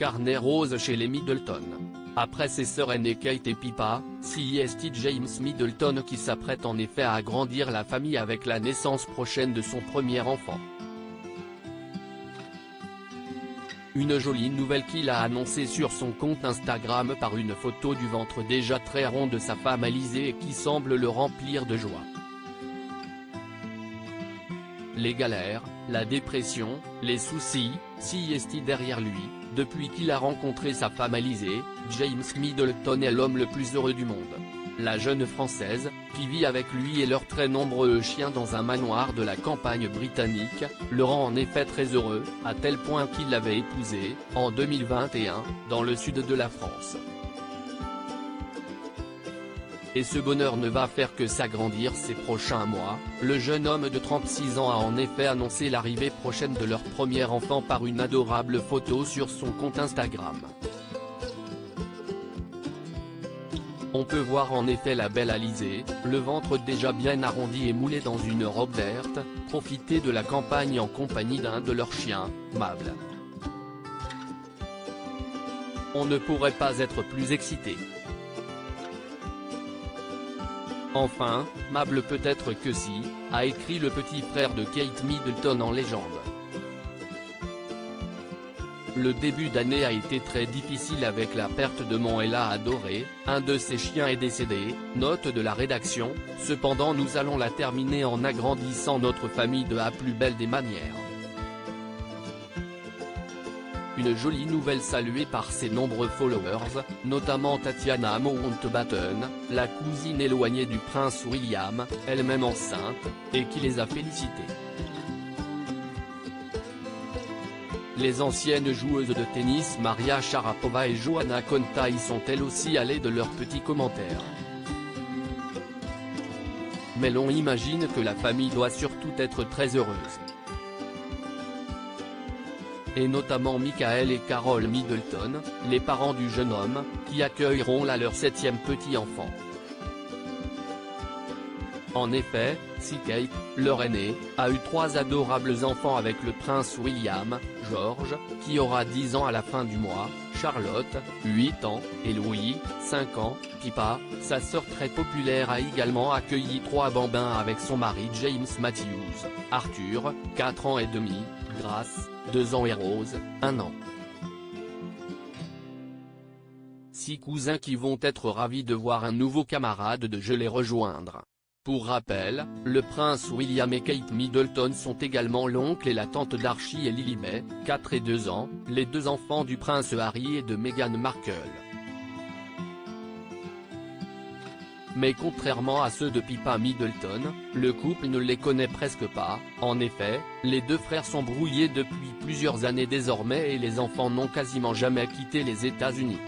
carnet rose chez les Middleton. Après ses sœurs aînées Kate et Pippa, c'est James Middleton qui s'apprête en effet à agrandir la famille avec la naissance prochaine de son premier enfant. Une jolie nouvelle qu'il a annoncée sur son compte Instagram par une photo du ventre déjà très rond de sa femme Alizée et qui semble le remplir de joie. Les galères, la dépression, les soucis, est derrière lui, depuis qu'il a rencontré sa femme Alizée, James Middleton est l'homme le plus heureux du monde. La jeune Française, qui vit avec lui et leurs très nombreux chiens dans un manoir de la campagne britannique, le rend en effet très heureux, à tel point qu'il l'avait épousée, en 2021, dans le sud de la France. Et ce bonheur ne va faire que s'agrandir ces prochains mois. Le jeune homme de 36 ans a en effet annoncé l'arrivée prochaine de leur premier enfant par une adorable photo sur son compte Instagram. On peut voir en effet la belle Alizée, le ventre déjà bien arrondi et moulé dans une robe verte, profiter de la campagne en compagnie d'un de leurs chiens, Mable. On ne pourrait pas être plus excité. Enfin, Mable peut-être que si, a écrit le petit frère de Kate Middleton en légende. Le début d'année a été très difficile avec la perte de mon Ella adoré, un de ses chiens est décédé, note de la rédaction, cependant nous allons la terminer en agrandissant notre famille de la plus belle des manières. Une jolie nouvelle saluée par ses nombreux followers, notamment Tatiana Mountbatten, la cousine éloignée du prince William, elle-même enceinte, et qui les a félicités. Les anciennes joueuses de tennis Maria Sharapova et Johanna Konta y sont elles aussi allées de leurs petits commentaires. Mais l'on imagine que la famille doit surtout être très heureuse. Et notamment Michael et Carol Middleton, les parents du jeune homme, qui accueilleront là leur 7e petit enfant. En effet, si Kate, leur aînée, a eu 3 adorables enfants avec le prince William, George, qui aura 10 ans à la fin du mois, Charlotte, 8 ans, et Louis, 5 ans, Pippa, sa sœur très populaire a également accueilli 3 bambins avec son mari James Matthews, Arthur, 4 ans et demi, Grace, 2 ans et Rose, 1 an. 6 cousins qui vont être ravis de voir un nouveau camarade de jeu les rejoindre. Pour rappel, le prince William et Kate Middleton sont également l'oncle et la tante d'Archie et Lilibet, 4 et 2 ans, les 2 enfants du prince Harry et de Meghan Markle. Mais contrairement à ceux de Pippa Middleton, le couple ne les connaît presque pas, en effet, les 2 frères sont brouillés depuis plusieurs années désormais et les enfants n'ont quasiment jamais quitté les États-Unis.